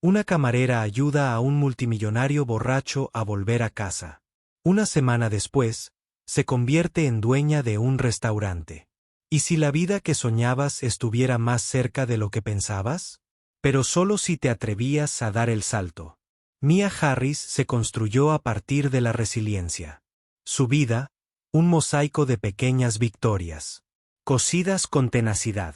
Una camarera ayuda a un multimillonario borracho a volver a casa. Una semana después, se convierte en dueña de un restaurante. ¿Y si la vida que soñabas estuviera más cerca de lo que pensabas? Pero solo si te atrevías a dar el salto. Mia Harris se construyó a partir de la resiliencia. Su vida, un mosaico de pequeñas victorias, cosidas con tenacidad.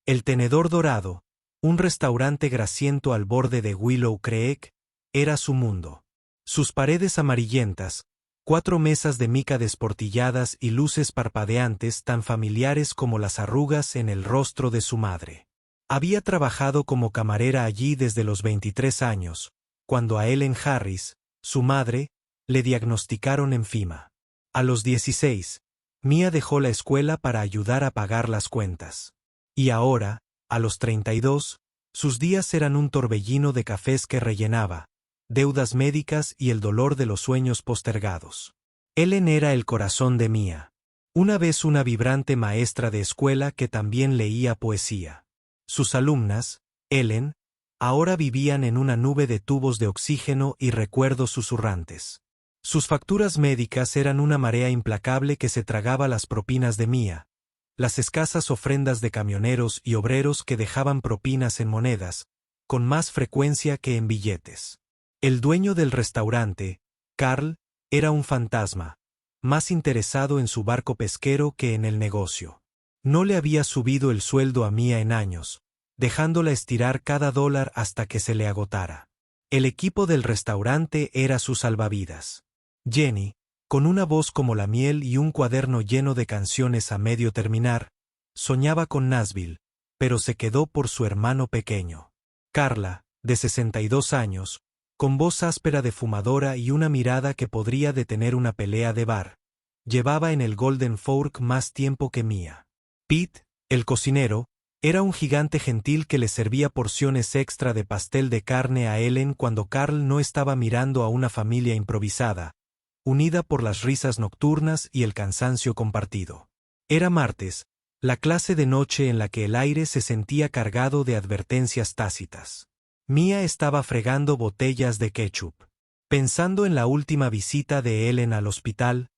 El Tenedor Dorado, un restaurante grasiento al borde de Willow Creek, era su mundo. Sus paredes amarillentas, 4 mesas de mica desportilladas y luces parpadeantes tan familiares como las arrugas en el rostro de su madre. Había trabajado como camarera allí desde los 23 años, cuando a Ellen Harris, su madre, le diagnosticaron enfisema. A los 16, Mia dejó la escuela para ayudar a pagar las cuentas. Y ahora, a los 32, sus días eran un torbellino de cafés que rellenaba, deudas médicas y el dolor de los sueños postergados. Ellen era el corazón de Mia. Una vez una vibrante maestra de escuela que también leía poesía. Sus alumnas, Ellen, ahora vivían en una nube de tubos de oxígeno y recuerdos susurrantes. Sus facturas médicas eran una marea implacable que se tragaba las propinas de Mia, las escasas ofrendas de camioneros y obreros que dejaban propinas en monedas, con más frecuencia que en billetes. El dueño del restaurante, Carl, era un fantasma, más interesado en su barco pesquero que en el negocio. No le había subido el sueldo a Mia en años, dejándola estirar cada dólar hasta que se le agotara. El equipo del restaurante era su salvavidas. Jenny, con una voz como la miel y un cuaderno lleno de canciones a medio terminar, soñaba con Nashville, pero se quedó por su hermano pequeño. Carla, de 62 años, con voz áspera de fumadora y una mirada que podría detener una pelea de bar, llevaba en el Golden Fork más tiempo que Mia. Pete, el cocinero, era un gigante gentil que le servía porciones extra de pastel de carne a Ellen cuando Carl no estaba mirando a una familia improvisada, unida por las risas nocturnas y el cansancio compartido. Era martes, la clase de noche en la que el aire se sentía cargado de advertencias tácitas. Mia estaba fregando botellas de ketchup. Pensando en la última visita de Ellen al hospital,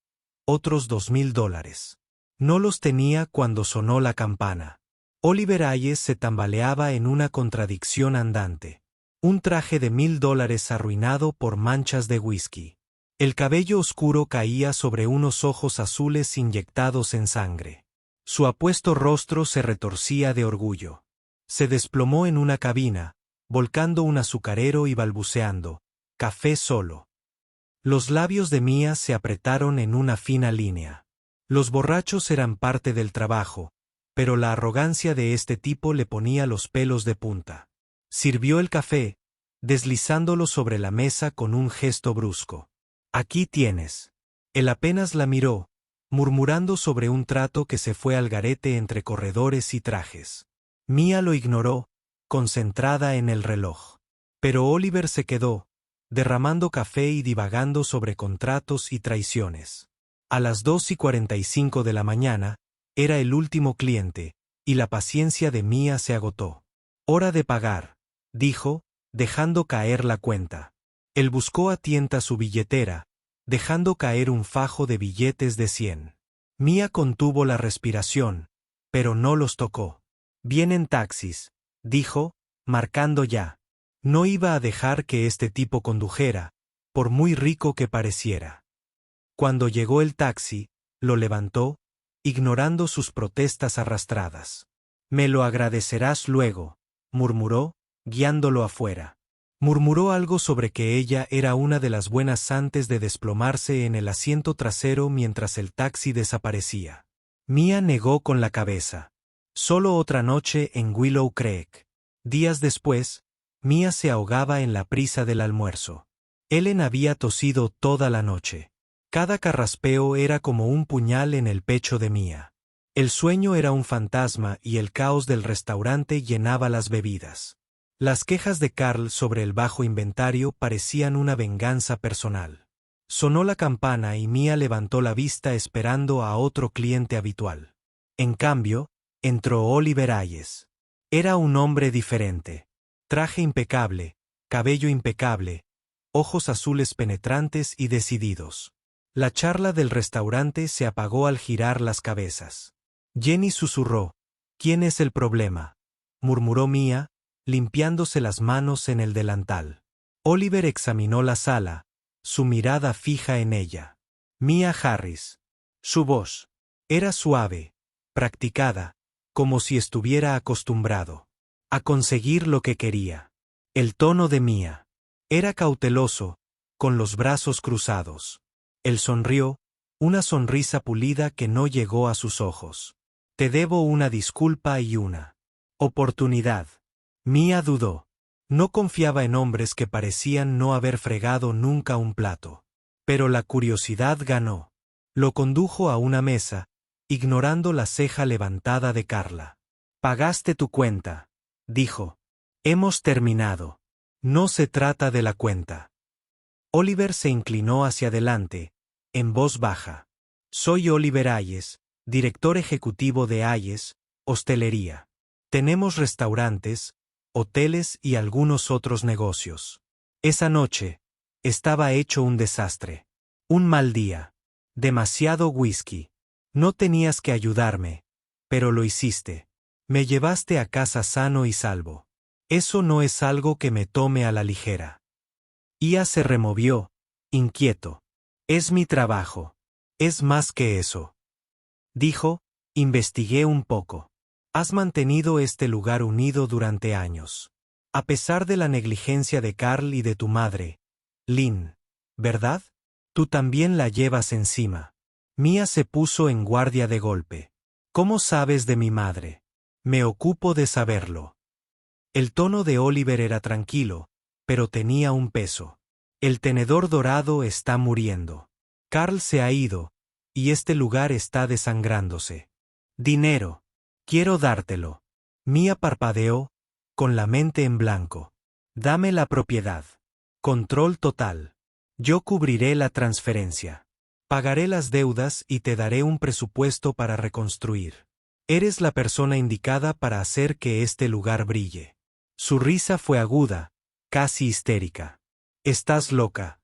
otros $2,000. No los tenía cuando sonó la campana. Oliver Hayes se tambaleaba en una contradicción andante. Un traje de $1,000 arruinado por manchas de whisky. El cabello oscuro caía sobre unos ojos azules inyectados en sangre. Su apuesto rostro se retorcía de orgullo. Se desplomó en una cabina, volcando un azucarero y balbuceando, «Café solo». Los labios de Mia se apretaron en una fina línea. Los borrachos eran parte del trabajo, pero la arrogancia de este tipo le ponía los pelos de punta. Sirvió el café, deslizándolo sobre la mesa con un gesto brusco. «Aquí tienes». Él apenas la miró, murmurando sobre un trato que se fue al garete entre corredores y trajes. Mia lo ignoró, concentrada en el reloj. Pero Oliver se quedó, derramando café y divagando sobre contratos y traiciones. A las 2:45 de la mañana, era el último cliente, y la paciencia de Mia se agotó. «Hora de pagar», dijo, dejando caer la cuenta. Él buscó a tienta su billetera, dejando caer un fajo de billetes de 100. Mia contuvo la respiración, pero no los tocó. «Vienen taxis», dijo, marcando ya. No iba a dejar que este tipo condujera, por muy rico que pareciera. Cuando llegó el taxi, lo levantó, ignorando sus protestas arrastradas. «Me lo agradecerás luego», murmuró, guiándolo afuera. Murmuró algo sobre que ella era una de las buenas antes de desplomarse en el asiento trasero mientras el taxi desaparecía. Mia negó con la cabeza. Solo otra noche en Willow Creek. Días después, Mia se ahogaba en la prisa del almuerzo. Ellen había tosido toda la noche. Cada carraspeo era como un puñal en el pecho de Mia. El sueño era un fantasma y el caos del restaurante llenaba las bebidas. Las quejas de Carl sobre el bajo inventario parecían una venganza personal. Sonó la campana y Mia levantó la vista esperando a otro cliente habitual. En cambio, entró Oliver Hayes. Era un hombre diferente. Traje impecable, cabello impecable, ojos azules penetrantes y decididos. La charla del restaurante se apagó al girar las cabezas. Jenny susurró: «¿Quién es el problema?», murmuró Mia, limpiándose las manos en el delantal. Oliver examinó la sala, su mirada fija en ella. Mia Harris. Su voz era suave, practicada, como si estuviera acostumbrado a conseguir lo que quería. El tono de Mia era cauteloso, con los brazos cruzados. Él sonrió, una sonrisa pulida que no llegó a sus ojos. «Te debo una disculpa y una oportunidad». Mia dudó. No confiaba en hombres que parecían no haber fregado nunca un plato. Pero la curiosidad ganó. Lo condujo a una mesa, ignorando la ceja levantada de Carla. «Pagaste tu cuenta», dijo. «Hemos terminado. No se trata de la cuenta». Oliver se inclinó hacia adelante, en voz baja. «Soy Oliver Hayes, director ejecutivo de Hayes, Hostelería. Tenemos restaurantes, hoteles y algunos otros negocios. Esa noche estaba hecho un desastre. Un mal día. Demasiado whisky. No tenías que ayudarme, pero lo hiciste. Me llevaste a casa sano y salvo. Eso no es algo que me tome a la ligera». Ia se removió, inquieto. «Es mi trabajo. Es más que eso». Dijo: «Investigué un poco. Has mantenido este lugar unido durante años. A pesar de la negligencia de Carl y de tu madre, Lynn, ¿verdad? Tú también la llevas encima». Mia se puso en guardia de golpe. «¿Cómo sabes de mi madre?». «Me ocupo de saberlo». El tono de Oliver era tranquilo, pero tenía un peso. «El tenedor dorado está muriendo. Carl se ha ido, y este lugar está desangrándose. Dinero. Quiero dártelo». Mia parpadeó, con la mente en blanco. «Dame la propiedad. Control total. Yo cubriré la transferencia. Pagaré las deudas y te daré un presupuesto para reconstruir. Eres la persona indicada para hacer que este lugar brille». Su risa fue aguda, casi histérica. «¿Estás loca?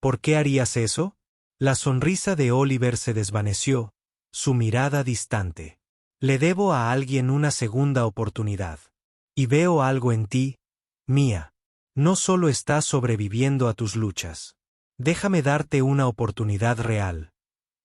¿Por qué harías eso?». La sonrisa de Oliver se desvaneció, su mirada distante. «Le debo a alguien una segunda oportunidad. Y veo algo en ti, Mia. No solo estás sobreviviendo a tus luchas. Déjame darte una oportunidad real.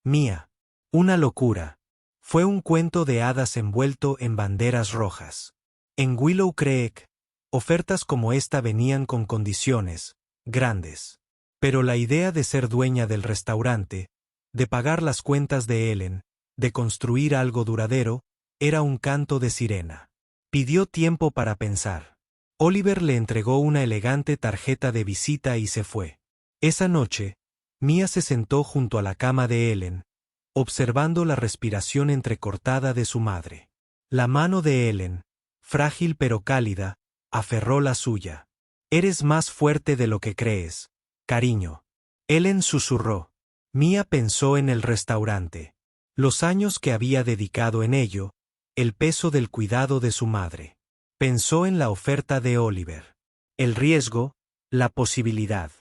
Mia». Una locura. Fue un cuento de hadas envuelto en banderas rojas. En Willow Creek, ofertas como esta venían con condiciones grandes. Pero la idea de ser dueña del restaurante, de pagar las cuentas de Ellen, de construir algo duradero, era un canto de sirena. Pidió tiempo para pensar. Oliver le entregó una elegante tarjeta de visita y se fue. Esa noche, Mia se sentó junto a la cama de Ellen, observando la respiración entrecortada de su madre. La mano de Ellen, frágil pero cálida, aferró la suya. «Eres más fuerte de lo que crees, cariño». Ellen susurró. Mia pensó en el restaurante. Los años que había dedicado en ello, el peso del cuidado de su madre. Pensó en la oferta de Oliver. El riesgo, la posibilidad.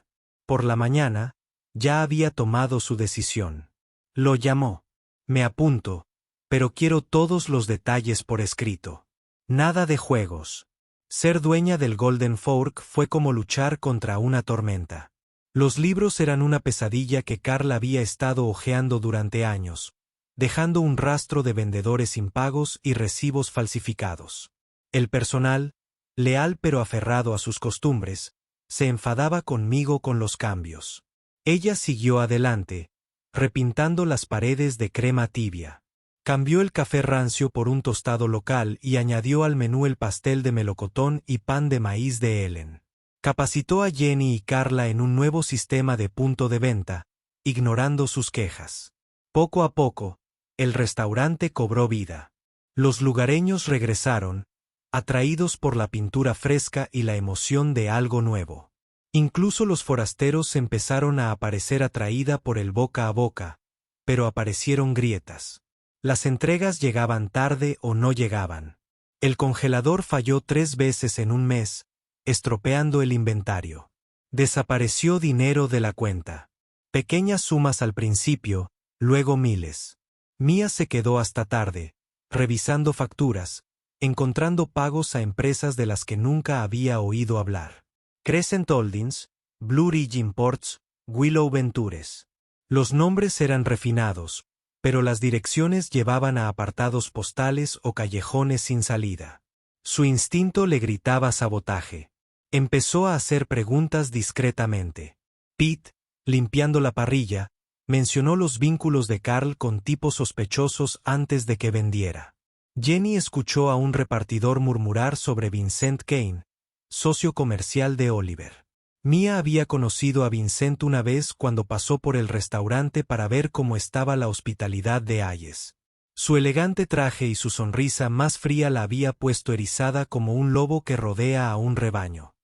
Por la mañana, ya había tomado su decisión. Lo llamó. «Me apunto, pero quiero todos los detalles por escrito. Nada de juegos». Ser dueña del Golden Fork fue como luchar contra una tormenta. Los libros eran una pesadilla que Carl había estado hojeando durante años, dejando un rastro de vendedores impagos y recibos falsificados. El personal, leal pero aferrado a sus costumbres, se enfadaba conmigo con los cambios. Ella siguió adelante, repintando las paredes de crema tibia. Cambió el café rancio por un tostado local y añadió al menú el pastel de melocotón y pan de maíz de Ellen. Capacitó a Jenny y Carla en un nuevo sistema de punto de venta, ignorando sus quejas. Poco a poco, el restaurante cobró vida. Los lugareños regresaron, atraídos por la pintura fresca y la emoción de algo nuevo. Incluso los forasteros empezaron a aparecer atraída por el boca a boca, pero aparecieron grietas. Las entregas llegaban tarde o no llegaban. El congelador falló 3 veces en un mes, estropeando el inventario. Desapareció dinero de la cuenta. Pequeñas sumas al principio, luego miles. Mia se quedó hasta tarde, revisando facturas, encontrando pagos a empresas de las que nunca había oído hablar. Crescent Holdings, Blue Ridge Imports, Willow Ventures. Los nombres eran refinados, pero las direcciones llevaban a apartados postales o callejones sin salida. Su instinto le gritaba sabotaje. Empezó a hacer preguntas discretamente. Pete, limpiando la parrilla, mencionó los vínculos de Carl con tipos sospechosos antes de que vendiera. Jenny escuchó a un repartidor murmurar sobre Vincent Kane, socio comercial de Oliver. Mia había conocido a Vincent una vez cuando pasó por el restaurante para ver cómo estaba la hospitalidad de Hayes. Su elegante traje y su sonrisa más fría la había puesto erizada como un lobo que rodea a un rebaño.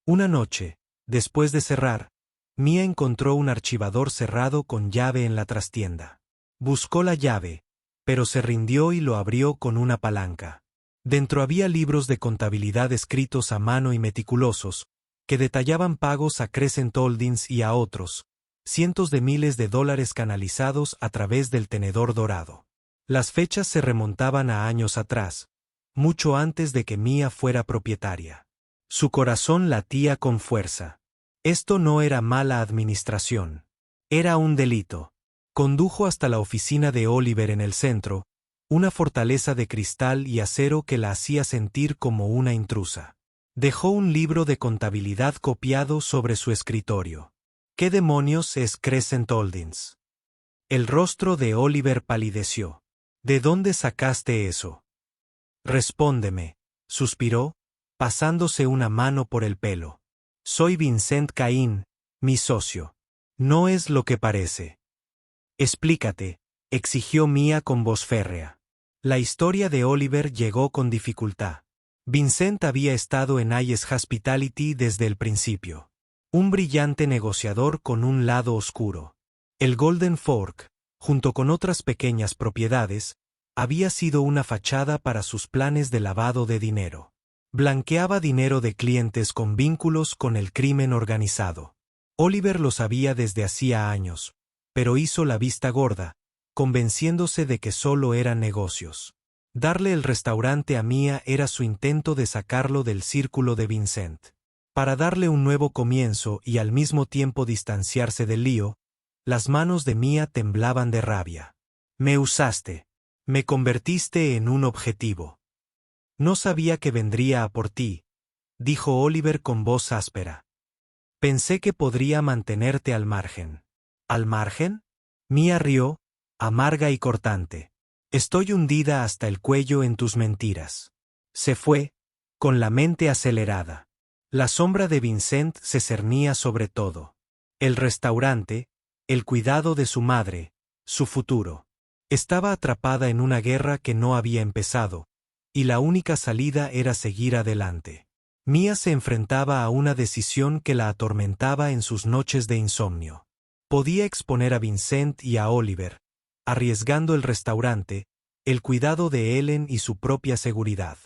Una noche, después de cerrar, Mia encontró un archivador cerrado con llave en la trastienda. Buscó la llave, pero se rindió y lo abrió con una palanca. Dentro había libros de contabilidad escritos a mano y meticulosos, que detallaban pagos a Crescent Holdings y a otros, cientos de miles de dólares canalizados a través del tenedor dorado. Las fechas se remontaban a años atrás, mucho antes de que Mia fuera propietaria. Su corazón latía con fuerza. Esto no era mala administración. Era un delito. Condujo hasta la oficina de Oliver en el centro, una fortaleza de cristal y acero que la hacía sentir como una intrusa. Dejó un libro de contabilidad copiado sobre su escritorio. ¿Qué demonios es Crescent Holdings? El rostro de Oliver palideció. ¿De dónde sacaste eso? Respóndeme, suspiró, pasándose una mano por el pelo. Soy Vincent Cain, mi socio. No es lo que parece. Explícate, exigió Mia con voz férrea. La historia de Oliver llegó con dificultad. Vincent había estado en Hayes Hospitality desde el principio. Un brillante negociador con un lado oscuro. El Golden Fork, junto con otras pequeñas propiedades, había sido una fachada para sus planes de lavado de dinero. Blanqueaba dinero de clientes con vínculos con el crimen organizado. Oliver lo sabía desde hacía años, pero hizo la vista gorda, convenciéndose de que solo eran negocios. Darle el restaurante a Mia era su intento de sacarlo del círculo de Vincent. Para darle un nuevo comienzo y al mismo tiempo distanciarse del lío, las manos de Mia temblaban de rabia. Me usaste. Me convertiste en un objetivo. No sabía que vendría a por ti, dijo Oliver con voz áspera. Pensé que podría mantenerte al margen. ¿Al margen? Mia rió, amarga y cortante. Estoy hundida hasta el cuello en tus mentiras. Se fue, con la mente acelerada. La sombra de Vincent se cernía sobre todo. El restaurante, el cuidado de su madre, su futuro. Estaba atrapada en una guerra que no había empezado, y la única salida era seguir adelante. Mia se enfrentaba a una decisión que la atormentaba en sus noches de insomnio. Podía exponer a Vincent y a Oliver, arriesgando el restaurante, el cuidado de Ellen y su propia seguridad.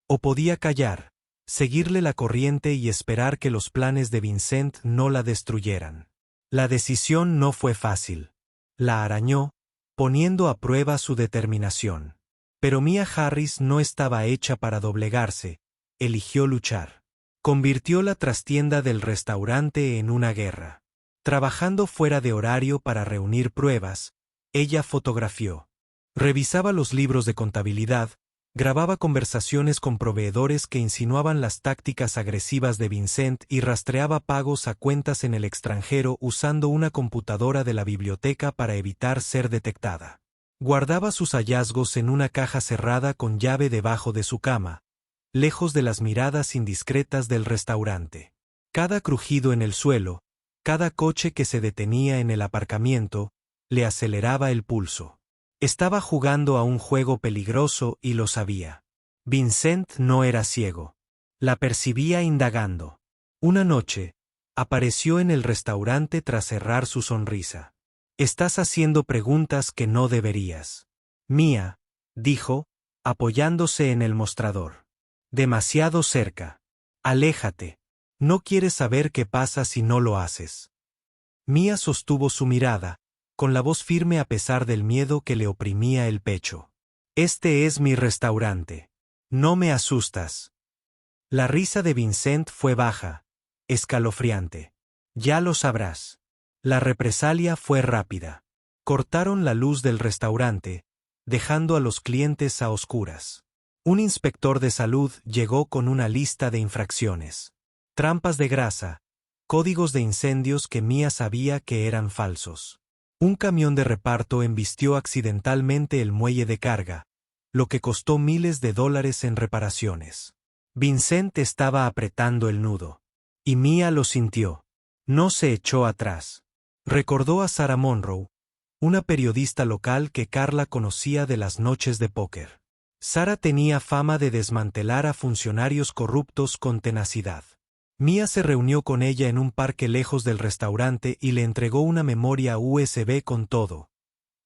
O podía callar, seguirle la corriente y esperar que los planes de Vincent no la destruyeran. La decisión no fue fácil. La arañó, poniendo a prueba su determinación. Pero Mia Harris no estaba hecha para doblegarse, eligió luchar. Convirtió la trastienda del restaurante en una guerra. Trabajando fuera de horario para reunir pruebas, ella fotografió. Revisaba los libros de contabilidad, grababa conversaciones con proveedores que insinuaban las tácticas agresivas de Vincent y rastreaba pagos a cuentas en el extranjero usando una computadora de la biblioteca para evitar ser detectada. Guardaba sus hallazgos en una caja cerrada con llave debajo de su cama, lejos de las miradas indiscretas del restaurante. Cada crujido en el suelo, cada coche que se detenía en el aparcamiento, le aceleraba el pulso. Estaba jugando a un juego peligroso y lo sabía. Vincent no era ciego. La percibía indagando. Una noche, apareció en el restaurante tras cerrar su sonrisa. Estás haciendo preguntas que no deberías. Mia, dijo, apoyándose en el mostrador. Demasiado cerca. Aléjate. No quieres saber qué pasa si no lo haces. Mia sostuvo su mirada, con la voz firme a pesar del miedo que le oprimía el pecho. Este es mi restaurante. No me asustas. La risa de Vincent fue baja, escalofriante. Ya lo sabrás. La represalia fue rápida. Cortaron la luz del restaurante, dejando a los clientes a oscuras. Un inspector de salud llegó con una lista de infracciones. Trampas de grasa, códigos de incendios que Mia sabía que eran falsos. Un camión de reparto embistió accidentalmente el muelle de carga, lo que costó miles de dólares en reparaciones. Vincent estaba apretando el nudo. Y Mia lo sintió. No se echó atrás. Recordó a Sarah Monroe, una periodista local que Carla conocía de las noches de póker. Sarah tenía fama de desmantelar a funcionarios corruptos con tenacidad. Mia se reunió con ella en un parque lejos del restaurante y le entregó una memoria USB con todo.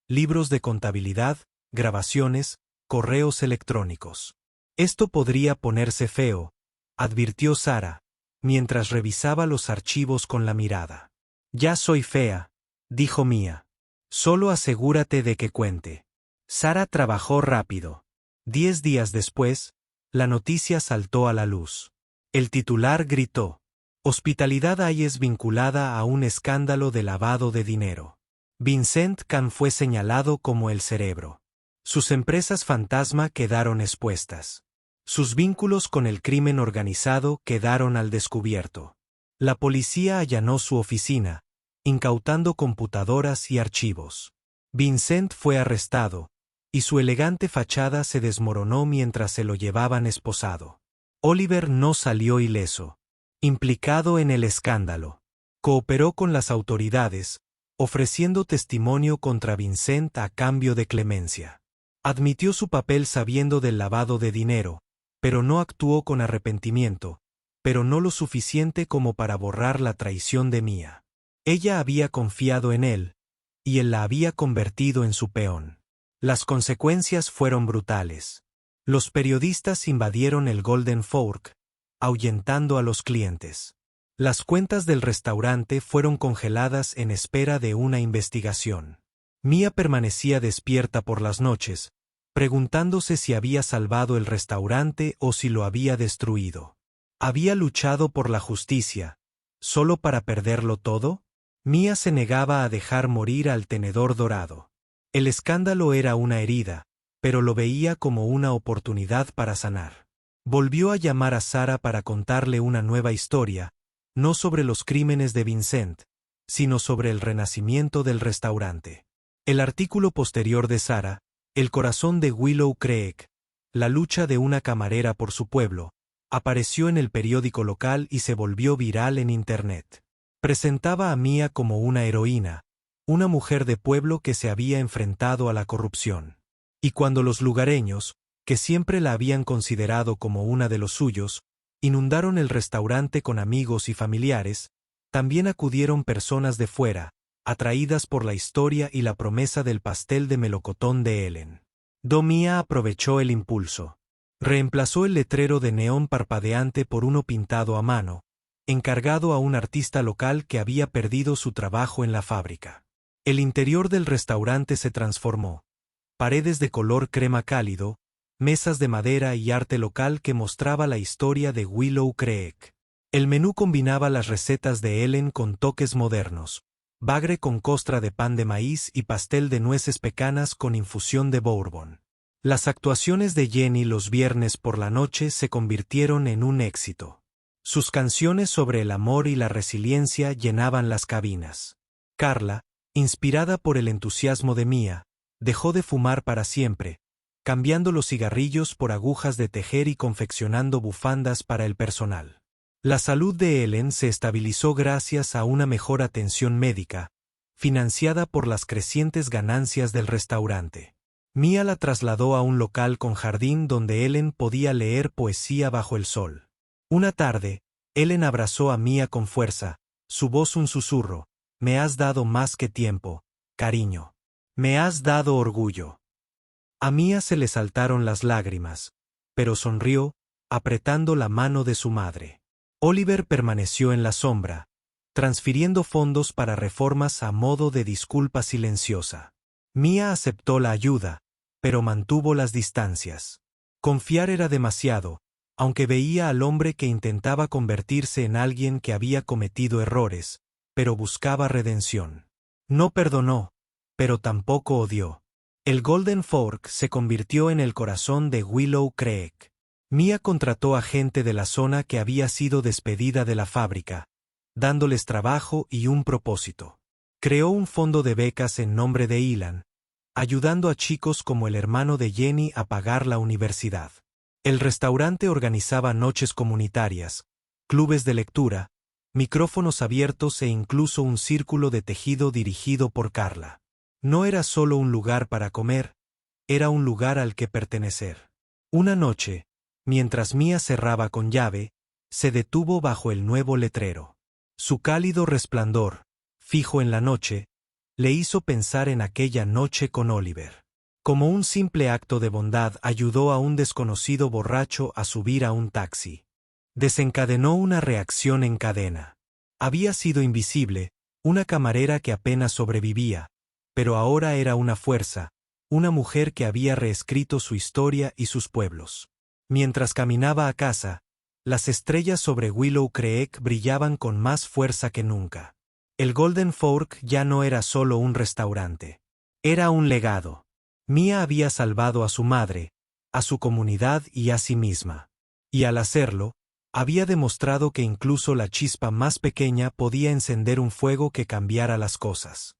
Libros de contabilidad, grabaciones, correos electrónicos. Esto podría ponerse feo, advirtió Sarah, mientras revisaba los archivos con la mirada. Ya soy fea, dijo Mia. Solo asegúrate de que cuente. Sarah trabajó rápido. 10 días después, la noticia saltó a la luz. El titular gritó: Hospitalidad Hayes vinculada a un escándalo de lavado de dinero. Vincent Can fue señalado como el cerebro. Sus empresas fantasma quedaron expuestas. Sus vínculos con el crimen organizado quedaron al descubierto. La policía allanó su oficina, incautando computadoras y archivos. Vincent fue arrestado, y su elegante fachada se desmoronó mientras se lo llevaban esposado. Oliver no salió ileso. Implicado en el escándalo, cooperó con las autoridades, ofreciendo testimonio contra Vincent a cambio de clemencia. Admitió su papel sabiendo del lavado de dinero, pero no actuó con arrepentimiento, pero no lo suficiente como para borrar la traición de Mia. Ella había confiado en él, y él la había convertido en su peón. Las consecuencias fueron brutales. Los periodistas invadieron el Golden Fork, ahuyentando a los clientes. Las cuentas del restaurante fueron congeladas en espera de una investigación. Mia permanecía despierta por las noches, preguntándose si había salvado el restaurante o si lo había destruido. ¿Había luchado por la justicia, solo para perderlo todo? Mia se negaba a dejar morir al tenedor dorado. El escándalo era una herida, pero lo veía como una oportunidad para sanar. Volvió a llamar a Sarah para contarle una nueva historia, no sobre los crímenes de Vincent, sino sobre el renacimiento del restaurante. El artículo posterior de Sarah, El corazón de Willow Creek, la lucha de una camarera por su pueblo, apareció en el periódico local y se volvió viral en Internet. Presentaba a Mia como una heroína, una mujer de pueblo que se había enfrentado a la corrupción. Y cuando los lugareños, que siempre la habían considerado como una de los suyos, inundaron el restaurante con amigos y familiares, también acudieron personas de fuera, atraídas por la historia y la promesa del pastel de melocotón de Ellen. Mia aprovechó el impulso. Reemplazó el letrero de neón parpadeante por uno pintado a mano, encargado a un artista local que había perdido su trabajo en la fábrica. El interior del restaurante se transformó. Paredes de color crema cálido, mesas de madera y arte local que mostraba la historia de Willow Creek. El menú combinaba las recetas de Ellen con toques modernos, bagre con costra de pan de maíz y pastel de nueces pecanas con infusión de bourbon. Las actuaciones de Jenny los viernes por la noche se convirtieron en un éxito. Sus canciones sobre el amor y la resiliencia llenaban las cabinas. Carla, inspirada por el entusiasmo de Mia, dejó de fumar para siempre, cambiando los cigarrillos por agujas de tejer y confeccionando bufandas para el personal. La salud de Ellen se estabilizó gracias a una mejor atención médica, financiada por las crecientes ganancias del restaurante. Mia la trasladó a un local con jardín donde Ellen podía leer poesía bajo el sol. Una tarde, Ellen abrazó a Mia con fuerza, su voz un susurro: «Me has dado más que tiempo, cariño. Me has dado orgullo». A Mia se le saltaron las lágrimas, pero sonrió, apretando la mano de su madre. Oliver permaneció en la sombra, transfiriendo fondos para reformas a modo de disculpa silenciosa. Mia aceptó la ayuda, pero mantuvo las distancias. Confiar era demasiado, aunque veía al hombre que intentaba convertirse en alguien que había cometido errores, pero buscaba redención. No perdonó, pero tampoco odió. El Golden Fork se convirtió en el corazón de Willow Creek. Mia contrató a gente de la zona que había sido despedida de la fábrica, dándoles trabajo y un propósito. Creó un fondo de becas en nombre de Ilan, ayudando a chicos como el hermano de Jenny a pagar la universidad. El restaurante organizaba noches comunitarias, clubes de lectura, micrófonos abiertos e incluso un círculo de tejido dirigido por Carla. No era solo un lugar para comer, era un lugar al que pertenecer. Una noche, mientras Mia cerraba con llave, se detuvo bajo el nuevo letrero. Su cálido resplandor, fijo en la noche, le hizo pensar en aquella noche con Oliver. Como un simple acto de bondad ayudó a un desconocido borracho a subir a un taxi. Desencadenó una reacción en cadena. Había sido invisible, una camarera que apenas sobrevivía, pero ahora era una fuerza, una mujer que había reescrito su historia y sus pueblos. Mientras caminaba a casa, las estrellas sobre Willow Creek brillaban con más fuerza que nunca. El Golden Fork ya no era solo un restaurante. Era un legado. Mia había salvado a su madre, a su comunidad y a sí misma. Y al hacerlo, había demostrado que incluso la chispa más pequeña podía encender un fuego que cambiara las cosas.